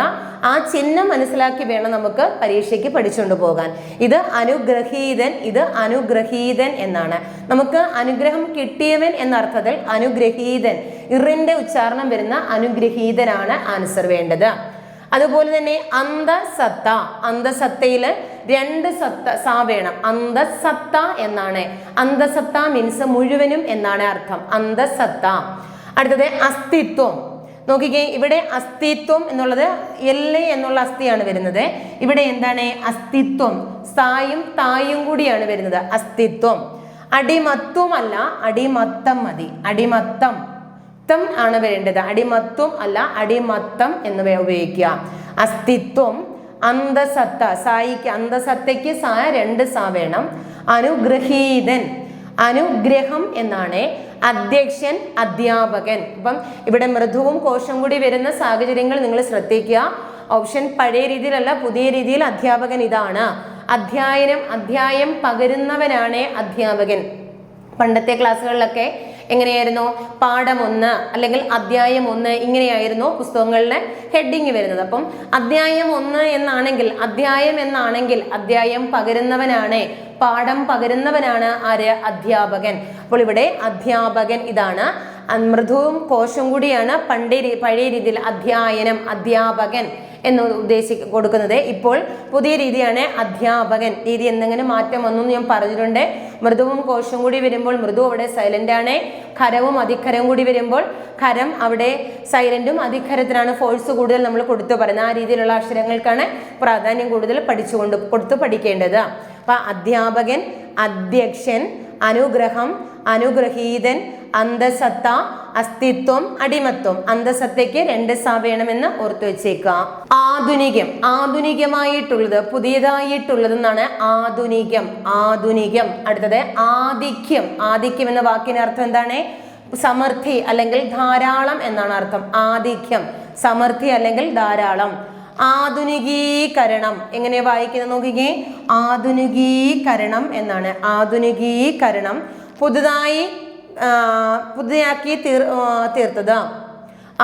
ആ ചിഹ്നം മനസ്സിലാക്കി വേണം നമുക്ക് പരീക്ഷയ്ക്ക് പഠിച്ചുകൊണ്ട് പോകാൻ. ഇത് അനുഗ്രഹീതൻ, ഇത് അനുഗ്രഹീതൻ എന്നാണ്. നമുക്ക് അനുഗ്രഹം കിട്ടിയവൻ എന്ന അർത്ഥത്തിൽ അനുഗ്രഹീതൻ, ഇറിന്റെ ഉച്ചാരണം വരുന്ന അനുഗ്രഹീതനാണ് ആൻസർ വേണ്ടത്. അതുപോലെ തന്നെ അന്തസത്ത, അന്തസത്തയിൽ രണ്ട് സ വേണം. അന്തസത്ത എന്നാണ്. അന്തസത്ത മീൻസ് മുഴുവനും എന്നാണ് അർത്ഥം, അന്തസത്ത. അടുത്തത് അസ്തിത്വം. നോക്കിക്കേ, ഇവിടെ അസ്തിത്വം എന്നുള്ളത് എല്ല് എന്നുള്ള അസ്ഥിയാണ് വരുന്നത്. ഇവിടെ എന്താണ്? അസ്തിത്വം, സായും തായും കൂടിയാണ് വരുന്നത്, അസ്തിത്വം. അടിമത്വം അല്ല, അടിമത്തം മതി. അടിമത്തം ആണ് വരേണ്ടത്, അടിമത്വം അല്ല, അടിമത്തം എന്ന് ഉപയോഗിക്കുക. അസ്തിത്വം, അന്തസത്ത, സായിക്ക് അന്തസത്തയ്ക്ക് രണ്ട് സാ വേണം. അനുഗ്രഹീതൻ, അനുഗ്രഹം എന്നാണ്. അധ്യക്ഷൻ, അധ്യാപകൻ. അപ്പം ഇവിടെ മൃദുവും കോശം കൂടി വരുന്ന സാഹചര്യങ്ങൾ നിങ്ങൾ ശ്രദ്ധിക്കുക. ഓപ്ഷൻ പഴയ രീതിയിലല്ല, പുതിയ രീതിയിൽ അധ്യാപകൻ ഇതാണ്. അധ്യായം പകരുന്നവനാണ് അധ്യാപകൻ. പണ്ടത്തെ ക്ലാസ്സുകളിലൊക്കെ എങ്ങനെയായിരുന്നു? പാഠം 1 അല്ലെങ്കിൽ അധ്യായം 1 ഇങ്ങനെയായിരുന്നു പുസ്തകങ്ങളിലെ ഹെഡിങ് വരുന്നത്. അപ്പം അധ്യായം 1 എന്നാണെങ്കിൽ, അധ്യായം പകരുന്നവനാണ്, പാഠം പകരുന്നവനാണ് ആര്? അധ്യാപകൻ. അപ്പോൾ ഇവിടെ അധ്യാപകൻ ഇതാണ്. മൃദുവും കോശം കൂടിയാണ് പഴയ രീതിയിൽ അധ്യായനം, അധ്യാപകൻ എന്ന് കൊടുക്കുന്നത്. ഇപ്പോൾ പുതിയ രീതിയാണ് അധ്യാപകൻ. രീതി എന്തെങ്കിലും മാറ്റം വന്നു ഞാൻ പറഞ്ഞിട്ടുണ്ട്. മൃദുവും കോശം കൂടി വരുമ്പോൾ മൃദു അവിടെ സൈലന്റ് ആണ്. ഖരവും അധിഖരവും കൂടി വരുമ്പോൾ ഖരം അവിടെ സൈലന്റും അധിഖരത്തിനാണ് ഫോഴ്സ് കൂടുതൽ നമ്മൾ കൊടുത്തു പറയുന്നത്. ആ രീതിയിലുള്ള അക്ഷരങ്ങൾക്കാണ് പ്രാധാന്യം കൂടുതൽ കൊടുത്തു പഠിക്കേണ്ടത്. അപ്പൊ അധ്യാപകൻ, അധ്യക്ഷൻ, അനുഗ്രഹം, അനുഗ്രഹീതൻ, അന്തസത്ത, അസ്തിത്വം, അടിമത്വം. അന്തസത്തയ്ക്ക് 2 സാ വേണമെന്ന് ഓർത്തു വെച്ചേക്കാം. ആധുനികം, ആധുനികമായിട്ടുള്ളത്, പുതിയതായിട്ടുള്ളത് എന്നാണ് ആധുനികം, ആധുനികം. അടുത്തത് ആധിക്യം. ആധിക്യം എന്ന വാക്കിന് അർത്ഥം എന്താണ്? സമൃദ്ധി അല്ലെങ്കിൽ ധാരാളം എന്നാണ് അർത്ഥം. ആധിക്യം, സമൃദ്ധി അല്ലെങ്കിൽ ധാരാളം. ആധുനികീകരണം എങ്ങനെയാ വായിക്കുന്നത് നോക്കിക്കേ. ആധുനികീകരണം എന്നാണ്. ആധുനികീകരണം, പുതുതായി പുതിയതാക്കി തീർത്തത്.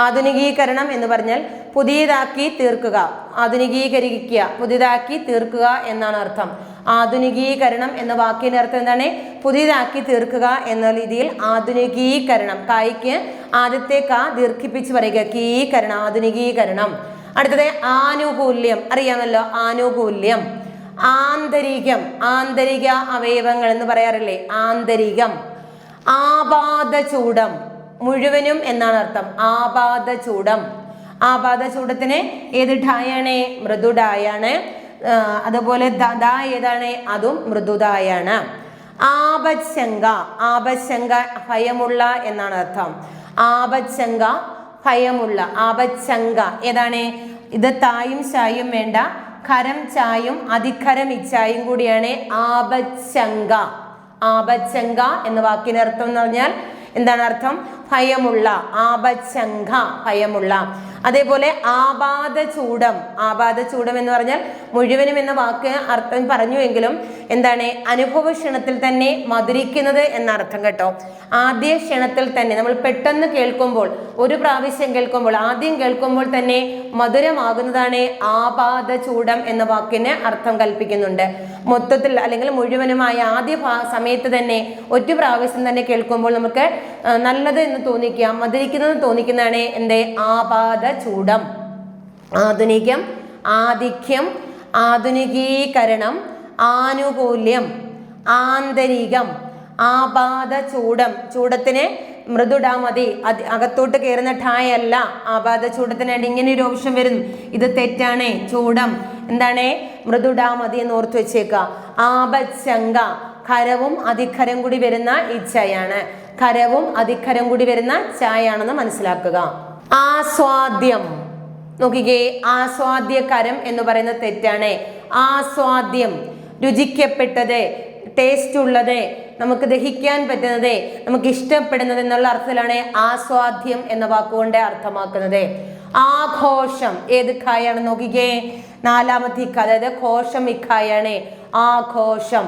ആധുനികീകരണം എന്ന് പറഞ്ഞാൽ പുതിയതാക്കി തീർക്കുക, ആധുനികീകരിക്കുക, പുതിയതാക്കി തീർക്കുക എന്നാണ് അർത്ഥം. ആധുനികീകരണം എന്ന വാക്കിന്റെ അർത്ഥം എന്താണ്? പുതിയതാക്കി തീർക്കുക എന്ന രീതിയിൽ ആധുനികീകരണം. കായ്ക്ക് ആദ്യത്തെ കാ ദീർഘിപ്പിച്ച് പറയുക, കീകരണം, ആധുനികീകരണം. അടുത്തത് ആനുകൂല്യം, അറിയാമല്ലോ, ആനുകൂല്യം. ആന്തരികം, ആന്തരിക അവയവങ്ങൾ എന്ന് പറയാറില്ലേ, ആന്തരികം. ആപാദചൂഡം, മുഴുവനും എന്നാണ് അർത്ഥം. ആപാദചൂഡം. ആപാദചൂഡത്തിന് ഏത് ഢായാണ്? മൃദുഢായാണ്. അതുപോലെ ദ ഏതാണ്? അതും മൃദുതായാണ്. ആപശങ്ക, ആപശങ്ക ഭയമുള്ള എന്നാണ് അർത്ഥം. ആപശങ്ക ഭയമുള്ള. ആപശങ്ക ഏതാണ്? ഇത് തായും ശായും വേണ്ട, ഖരം ചായും അധിഖരം ഇച്ഛായും കൂടിയാണ് ആപശങ്ക. ആപശങ്ക എന്ന വാക്കിന്റെ അർത്ഥം എന്ന് പറഞ്ഞാൽ എന്താണ് അർത്ഥം? ഭയമുള്ള. ആപശങ്ക ഭയമുള്ള. അതേപോലെ ആപാദചൂഡം, ആപാദചൂഡം എന്ന് പറഞ്ഞാൽ മുഴുവനും എന്ന വാക്ക് അർത്ഥം പറഞ്ഞുവെങ്കിലും എന്താണ്? അനുഭവ ക്ഷണത്തിൽ തന്നെ മധുരിക്കുന്നത് എന്ന അർത്ഥം കേട്ടോ. ആദ്യ ക്ഷണത്തിൽ തന്നെ നമ്മൾ പെട്ടെന്ന് കേൾക്കുമ്പോൾ, ഒരു പ്രാവശ്യം കേൾക്കുമ്പോൾ, ആദ്യം കേൾക്കുമ്പോൾ തന്നെ മധുരമാകുന്നതാണ് ആപാദചൂഡം എന്ന വാക്കിന് അർത്ഥം കൽപ്പിക്കുന്നുണ്ട്. മൊത്തത്തിൽ അല്ലെങ്കിൽ മുഴുവനുമായ ആദ്യ സമയത്ത് തന്നെ ഒറ്റ പ്രാവശ്യം തന്നെ കേൾക്കുമ്പോൾ നമുക്ക് നല്ലത് എന്ന് തോന്നിക്കുക, മധുരിക്കുന്നത് തോന്നിക്കുന്നതാണ് എന്തേ? ആപാദചൂഡം. ആധുനികം, ആധിക്യം, ആധുനികീകരണം, ആനുകൂല്യം, ആന്തരികം, ആപാദചൂഡം. ചൂടത്തിന് മൃദുഡാ മതി, അകത്തോട്ട് കയറുന്ന ഠായല്ല. ആപാദചൂഡത്തിനായിട്ട് ഇങ്ങനെ ഒരു ഓപ്ഷൻ വരുന്നു, ഇത് തെറ്റാണ്. ചൂടം എന്താണ്? മൃദുഡാ മതി എന്ന് ഓർത്ത് വെച്ചേക്കുക. ആപശങ്ക ഖരവും അധിഖരം കൂടി വരുന്ന ഇച്ഛയാണ്. ഖരവും അധിഖരം കൂടി വരുന്ന ചായാണെന്ന് മനസ്സിലാക്കുക. ആസ്വാദ്യം നോക്കിക്കേ, ആസ്വാദ്യകരം എന്ന് പറയുന്നത് തെറ്റാണ്. ആസ്വാദ്യം രുചിക്കപ്പെട്ടത്, ടേസ്റ്റ് ഉള്ളത്, നമുക്ക് ദഹിക്കാൻ പറ്റുന്നത്, നമുക്ക് ഇഷ്ടപ്പെടുന്നത് എന്നുള്ള അർത്ഥത്തിലാണ് ആസ്വാദ്യം എന്ന വാക്കുകൊണ്ട് അർത്ഥമാക്കുന്നത്. ആഘോഷം ഏത് ഖായാണ്? നോക്കിക്കേ, നാലാമത്തെ ഇഖ, അതായത് ഘോഷം ഇഖായാണ്. ആഘോഷം.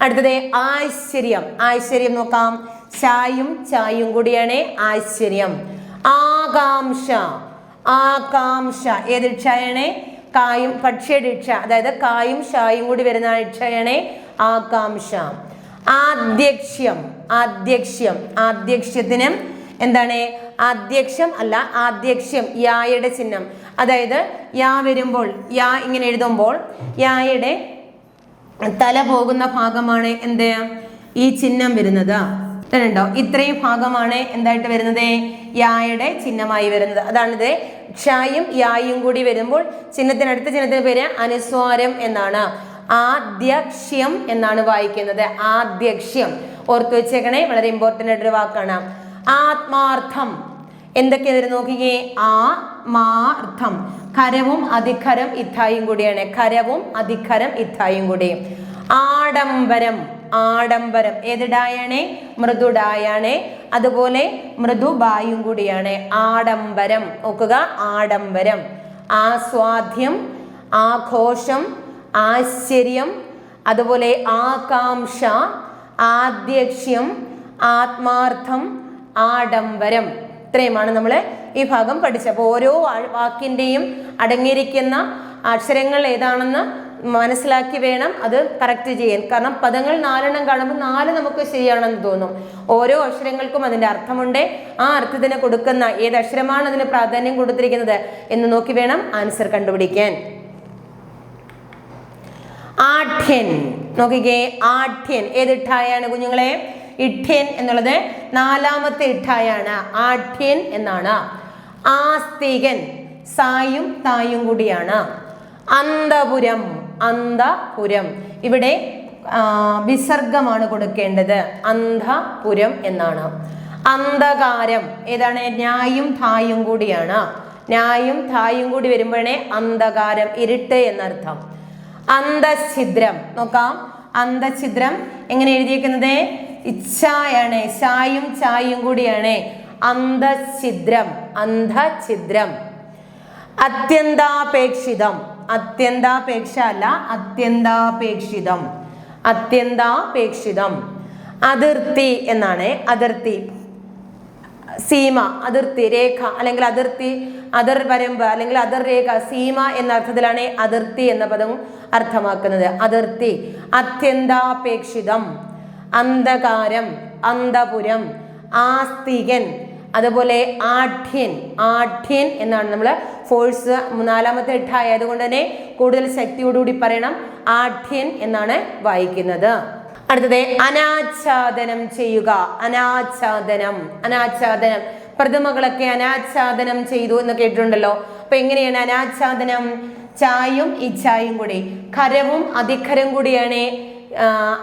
അടുത്തത് ആശ്ചര്യം. ആശ്ചര്യം നോക്കാം, ചായും ചായും കൂടിയാണ് ആശ്ചര്യം. ആകാംക്ഷ, ആകാംക്ഷ ഏത് ഇക്ഷയാണ്? കായും പക്ഷിയുടെ ഇക്ഷ, അതായത് കായും ഷായും കൂടി വരുന്ന ഇക്ഷയാണ് ആകാംക്ഷ. ആദ്യക്ഷ്യം, ആദ്യക്ഷ്യം, ആദ്യക്ഷ്യത്തിന് എന്താണ്? ആദ്യക്ഷം അല്ല, ആദ്യക്ഷ്യം യായുടെ ചിഹ്നം. അതായത് യാ വരുമ്പോൾ, യാ ഇങ്ങനെ എഴുതുമ്പോൾ യായുടെ തല പോകുന്ന ഭാഗമാണ് എന്ത്? ഈ ചിഹ്നം വരുന്നത്. ണ്ടോ? ഇത്രയും ഭാഗമാണ് എന്തായിട്ട് വരുന്നത്? യായുടെ ചിഹ്നമായി വരുന്നത്. അതാണിത്. ക്ഷായും യായും കൂടി വരുമ്പോൾ ചിഹ്നത്തിനടുത്ത ചിഹ്നത്തിന് പേര് അനുസ്വാരം എന്നാണ്. ആദ്യക്ഷ്യം എന്നാണ് വായിക്കുന്നത്. ആദ്യക്ഷ്യം ഓർത്തു വെച്ചേക്കണേ, വളരെ ഇമ്പോർട്ടൻ്റ് ആയിട്ടൊരു വാക്കാണ്. ആത്മാർത്ഥം എന്തൊക്കെ വരും നോക്കിക്കേ? ആത്മാർത്ഥം ഖരവും അധിഖരം ഇത്തായും കൂടിയാണ്. ഖരവും അധിഖരം ഇത്തായും കൂടി. ആഡംബരം, ആഡംബരം ഏതിടായാണ്? മൃദുഡായാണ്. അതുപോലെ മൃദുബായും കൂടിയാണ്. ആഡംബരം നോക്കുക, ആഡംബരം. ആസ്വാദ്യം, ആഘോഷം, ആശ്ചര്യം, അതുപോലെ ആകാംക്ഷ, ആദ്യക്ഷ്യം, ആത്മാർത്ഥം, ആഡംബരം. ഇത്രയുമാണ് നമ്മൾ ഈ ഭാഗം പഠിച്ചത്. അപ്പോൾ ഓരോ വാക്കിൻ്റെയും അടങ്ങിയിരിക്കുന്ന അക്ഷരങ്ങൾ ഏതാണെന്ന് മനസ്സിലാക്കി വേണം അത് കറക്റ്റ് ചെയ്യാൻ. കാരണം പദങ്ങൾ 4 കാണുമ്പോൾ 4 നമുക്ക് ശരിയാണെന്ന് തോന്നും. ഓരോ അക്ഷരങ്ങൾക്കും അതിൻ്റെ അർത്ഥമുണ്ട്. ആ അർത്ഥത്തിന് കൊടുക്കുന്ന ഏത് അക്ഷരമാണ് അതിന് പ്രാധാന്യം കൊടുത്തിരിക്കുന്നത് എന്ന് നോക്കി വേണം ആൻസർ കണ്ടുപിടിക്കാൻ. ആഠ്യൻ നോക്കിക്കേ, ആഠ്യൻ ഏത് ഇഠായാണ് കുഞ്ഞുങ്ങളെ? ഇഠ്യൻ എന്നുള്ളത് 4ാമത്തെ ഇഠായാണ്. ആഠ്യൻ എന്നാണ്. ആസ്തികൻ സായും തായും കൂടിയാണ്. അന്തപുരം, അന്തപുരം ഇവിടെ വിസർഗമാണ് കൊടുക്കേണ്ടത്. അന്തപുരം എന്നാണ്. അന്ധകാരം ഏതാണ്? ന്യായും തായും കൂടിയാണ്. ന്യായും തായും കൂടി വരുമ്പോഴേ അന്ധകാരം, ഇരുട്ട് എന്നർത്ഥം. അന്തഛിദ്രം നോക്കാം, അന്തഛിദ്രം എങ്ങനെ എഴുതിയിരിക്കുന്നത്? ഇച്ഛായാണ്, ഷായും ചായും കൂടിയാണ്. അന്തഛിദ്രം, അന്ധഛിദ്രം. അത്യന്താപേക്ഷിതം, അത്യന്താപേക്ഷ അല്ല, അത്യന്താപേക്ഷിതം, അത്യന്താപേക്ഷിതം. അതിർത്തി എന്നാണ്. അതിർത്തി, സീമ, അതിർത്തി രേഖ അല്ലെങ്കിൽ അതിർത്തി, അതിർവരമ്പ് അല്ലെങ്കിൽ അതിർരേഖ, സീമ എന്ന അർത്ഥത്തിലാണ് അതിർത്തി എന്ന പദം അർത്ഥമാക്കുന്നത്. അതിർത്തി. അത്യന്താപേക്ഷിതം, അന്ധകാരം, അന്തപുരം, ആസ്തികൻ, അതുപോലെ ആഢ്യൻ. ആഢ്യൻ എന്നാണ് നമ്മൾ ഫോഴ്സ് 4ാമത്തെ ഇട്ട ആയതുകൊണ്ട് തന്നെ കൂടുതൽ ശക്തിയോടുകൂടി പറയണം. ആഢ്യൻ എന്നാണ് വായിക്കുന്നത്. അടുത്തത് അനാച്ഛാദനം ചെയ്യുക. അനാച്ഛാദനം, അനാച്ഛാദനം. പ്രതിമകളൊക്കെ അനാച്ഛാദനം ചെയ്തു എന്ന് കേട്ടിട്ടുണ്ടല്ലോ. അപ്പൊ എങ്ങനെയാണ് അനാച്ഛാദനം? ചായും ഇച്ഛായും കൂടി, ഖരവും അധിഖരം കൂടിയാണ്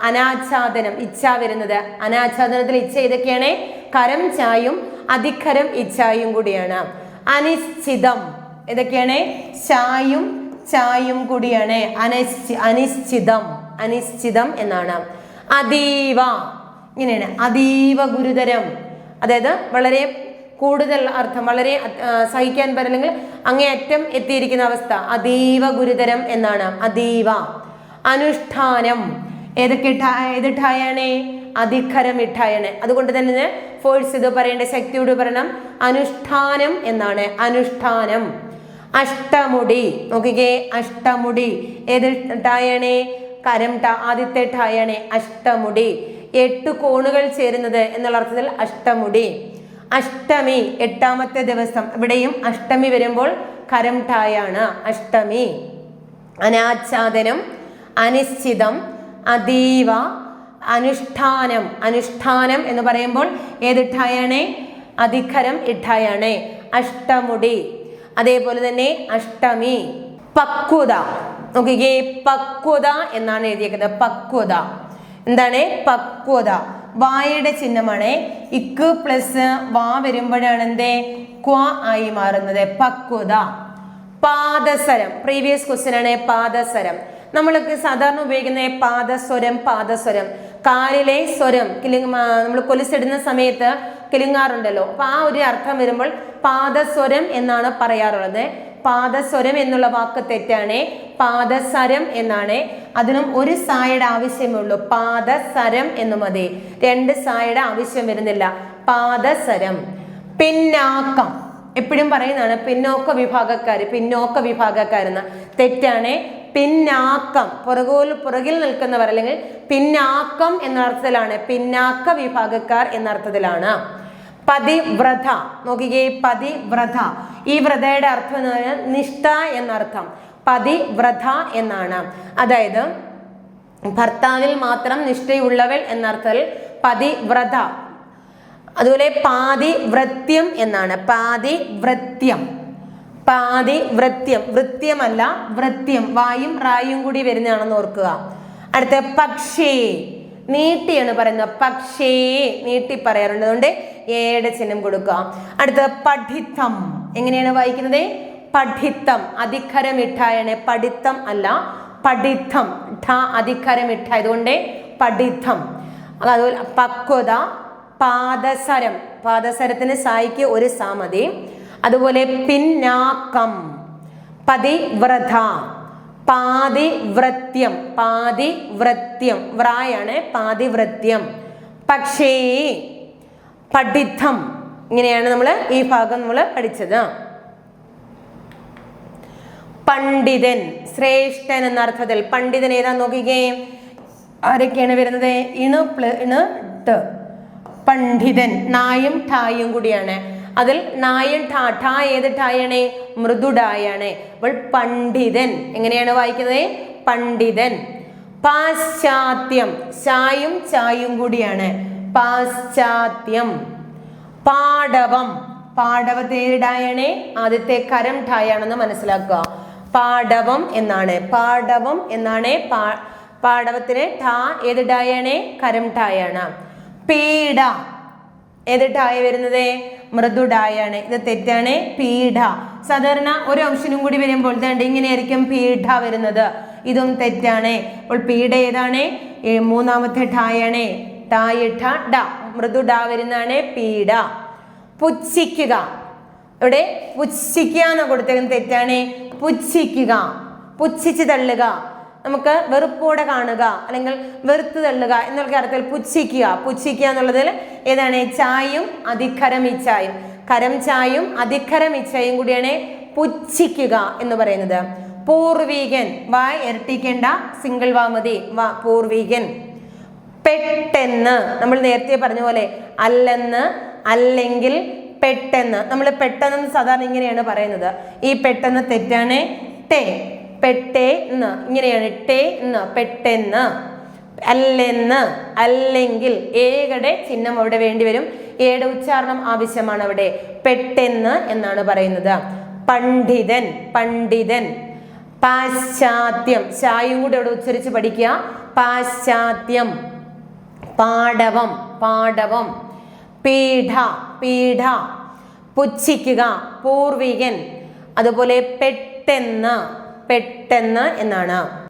അനാച്ഛാദനം, ഇച്ഛ വരുന്നത്. അനാച്ഛാദനത്തിൽ ഇച്ഛ ഇതൊക്കെയാണ് ഖരം ചായും അധിഖരം ഇച്ഛായും കൂടിയാണ്. അനിശ്ചിതം ഇതൊക്കെയാണ് ചായും ചായും കൂടിയാണ്. അനിശ്ചിതം, അനിശ്ചിതം എന്നാണ്. അതീവ ഇങ്ങനെയാണ്. അതീവ ഗുരുതരം, അതായത് വളരെ കൂടുതൽ അർത്ഥം, വളരെ സഹിക്കാൻ പറ്റില്ലെങ്കിൽ അങ്ങേയറ്റം എത്തിയിരിക്കുന്ന അവസ്ഥ. അതീവ ഗുരുതരം എന്നാണ്. അതീവ. അനുഷ്ഠാനം ഏതിട്ടായാണ്? അധിഖരം ഇട്ടായാണ്. അതുകൊണ്ട് തന്നെ ഫോഴ്സ് ഇത് പറയേണ്ട, ശക്തിയോട് പറയണം. അനുഷ്ഠാനം എന്നാണ്. അനുഷ്ഠാനം. അഷ്ടമുടി നോക്കിക്കേ. അഷ്ടമുടി ഏതിട്ടായാണ്? കരം ട, ആദ്യത്തെ ഠായാണ് അഷ്ടമുടി. 8 കോണുകൾ ചേരുന്നത് എന്നുള്ള അർത്ഥത്തിൽ അഷ്ടമുടി. അഷ്ടമി 8ാമത്തെ ദിവസം, ഇവിടെയും അഷ്ടമി വരുമ്പോൾ കരം ഠായാണ്. അഷ്ടമി. അനാച്ഛാദനം, അനിശ്ചിതം, അതീവ, അനുഷ്ഠാനം. അനുഷ്ഠാനം എന്ന് പറയുമ്പോൾ ഏതിട്ടായാണ്? അധിഖരം ഇട്ടായാണ്. അഷ്ടമുടി. അതേപോലെ തന്നെ അഷ്ടമി. പക്വത നോക്കിക്കേ. പക്വത എന്നാണ് എഴുതിയേക്കുന്നത്. പക്വത എന്താണ്? പക്വത വായുടെ ചിഹ്നമാണ്. ഇക്ക് പ്ലസ് വാ വരുമ്പോഴാണ് എന്തേ? ക്വ ആയി മാറുന്നത്. പക്വത. പാദസരം പ്രീവിയസ് ക്വസ്റ്റ്യൻ ആണ്. പാദസരം നമ്മളൊക്കെ സാധാരണ ഉപയോഗിക്കുന്ന പാദസ്വരം. പാദസ്വരം കാലിലെ സ്വരം നമ്മൾ കൊലുസിടുന്ന സമയത്ത് കിലുങ്ങാറുണ്ടല്ലോ. അപ്പൊ ആ ഒരു അർത്ഥം വരുമ്പോൾ പാദസ്വരം എന്നാണ് പറയാറുള്ളത്. പാദസ്വരം എന്നുള്ള വാക്ക് തെറ്റാണ്. പാദസരം എന്നാണ്. അതിനും ഒരു സായുടെ ആവശ്യമേ ഉള്ളൂ. പാദസരം എന്ന് മതി, 2 സായുടെ ആവശ്യം വരുന്നില്ല. പാദസരം. പിന്നാക്കം എപ്പോഴും പറയുന്നതാണ് പിന്നോക്ക വിഭാഗക്കാർ, പിന്നോക്ക വിഭാഗക്കാരെന്ന്. തെറ്റാണ്. പിന്നാക്കം പുറകിൽ നിൽക്കുന്നവർ അല്ലെങ്കിൽ പിന്നാക്കം എന്ന അർത്ഥത്തിലാണ്. പിന്നാക്ക വിഭാഗക്കാർ എന്ന അർത്ഥത്തിലാണ്. പതിവ്രത നോക്കിക്കേ. പതിവ്രത, ഈ വ്രതയുടെ അർത്ഥം എന്ന് പറഞ്ഞാൽ നിഷ്ഠ എന്നർത്ഥം. പതിവ്രത എന്നാണ്. അതായത് ഭർത്താവിൽ മാത്രം നിഷ്ഠയുള്ളവൾ എന്നർത്ഥത്തിൽ പതിവ്രത. അതുപോലെ പാതിവ്രത്യം എന്നാണ്. പാതിവ്രത്യം. പാതിവ്രത്യം, വൃത്യമല്ല വൃത്യം, വായും റായും കൂടി വരുന്നതാണെന്ന് ഓർക്കുക. അടുത്ത പക്ഷേ, നീട്ടിയാണ് പറയുന്നത്. പക്ഷേ നീട്ടി പറയാറുണ്ട്, അതുകൊണ്ട് ഏയുടെ ചിഹ്നം കൊടുക്കുക. അടുത്ത പഠിത്തം എങ്ങനെയാണ് വായിക്കുന്നത്? പഠിത്തം അധിഖരം ഇട്ടായാണ്. പഠിത്തം അല്ല പഠിത്തം. ഠ അധിഖരം ഇട്ടായതുകൊണ്ട് പഠിത്തം. അതുപോലെ പക്വത. പാദസരം, പാദസരത്തിന് സായിക്ക് ഒരു സാമതി. അതുപോലെ പിന്നാക്കം. പതിവ്രത. പാതിവ്രത്യം. പാതിവ്രത്യം വ്രായാണ്. പാതിവ്രത്യം. പക്ഷേ, പഠിത്തം. ഇങ്ങനെയാണ് നമ്മൾ ഈ ഭാഗം നമ്മൾ പഠിച്ചത്. പണ്ഡിതൻ ശ്രേഷ്ഠൻ എന്ന അർത്ഥത്തിൽ. പണ്ഡിതൻ ഏതാ നോക്കിക്കേ. ആരൊക്കെയാണ് വരുന്നത്? ഇണ് ട്. പണ്ഡിതൻ നായും ഠായും കൂടിയാണ്. അതിൽ നായും ഠ ഏത് ഠായാണ്? മൃദുഡായാണ്. അപ്പോൾ പണ്ഡിതൻ എങ്ങനെയാണ് വായിക്കുന്നത്? പണ്ഡിതൻ. പാശ്ചാത്യം ചായും ചായും കൂടിയാണ്. പാശ്ചാത്യം. പാടവം, പാടവത്തെ ഏടായാണ്? ആദ്യത്തെ കരം ഠായാണെന്ന് മനസ്സിലാക്കുക. പാടവം എന്നാണ്. പാടവം എന്നാണ്. പാടവത്തിന് ഠ ഏത് ഠായാണ്? കരം ഠായാണ്. പീഡ ഏത് ഠായ വരുന്നത്? മൃദുഡായാണ്. ഇത് തെറ്റാണ്. പീഡ. സാധാരണ ഒരു ഓപ്ഷനും കൂടി വരുമ്പോൾ ഇങ്ങനെയായിരിക്കും പീഡ വരുന്നത്. ഇതും തെറ്റാണ്. അപ്പോൾ പീഡ ഏതാണ്? 3ാമത്തെ ഠായാണ്. ഠ ഡ മൃദുഡ വരുന്നതാണ് പീഡ. പുച്ഛിക്കുക, ഇവിടെ പുച്ഛിക്കുക എന്ന് കൊടുത്തത് തെറ്റാണ്. പുച്ഛിക്കുക, പുച്ഛിച്ച് തള്ളുക. നമുക്ക് വെറുപ്പോടെ കാണുക അല്ലെങ്കിൽ വെറുത്തു തള്ളുക എന്നുള്ള അർത്ഥത്തിൽ പുച്ഛിക്കുക. പുച്ഛിക്കുക എന്നുള്ളതിൽ ഏതാണ്? ചായും അധികരം ഇച്ഛായും. കരം ചായും അധികരം ഇച്ഛയും കൂടിയാണ് പുച്ഛിക്കുക എന്ന് പറയുന്നത്. പൂർവികൻ, വായ് ഇരട്ടിക്കേണ്ട, സിംഗിൾ വാ മതി. പൂർവികൻ. പെട്ടെന്ന്, നമ്മൾ നേരത്തെ പറഞ്ഞ പോലെ അല്ലെന്ന്, അല്ലെങ്കിൽ പെട്ടെന്ന്. നമ്മൾ പെട്ടെന്ന് സാധാരണ ഇങ്ങനെയാണ് പറയുന്നത്. ഈ പെട്ടെന്ന് തെറ്റാണ്. ടേ, പെട്ടെന്ന് ഇങ്ങനെയാണ്. ടേ എന്ന്, പെട്ടെന്ന്. അല്ലെന്ന്, അല്ലെങ്കിൽ. ഏകടെ ചിഹ്നം അവിടെ വേണ്ടി വരും. ഏടെ ഉച്ചാരണം ആവശ്യമാണ് അവിടെ. പെട്ടെന്ന് എന്നാണ് പറയുന്നത്. പണ്ഡിതൻ, പണ്ഡിതൻ. പാശ്ചാത്യം, ചായും കൂടെ അവിടെ ഉച്ചരിച്ച് പഠിക്കുക. പാശ്ചാത്യം. പാടവം, പാടവം. പീഠ, പീഠ. പുച്ഛിക്കുക, പൂർവികൻ. അതുപോലെ പെട്ടെന്ന്, പെട്ടെന്ന് എന്നാണ്.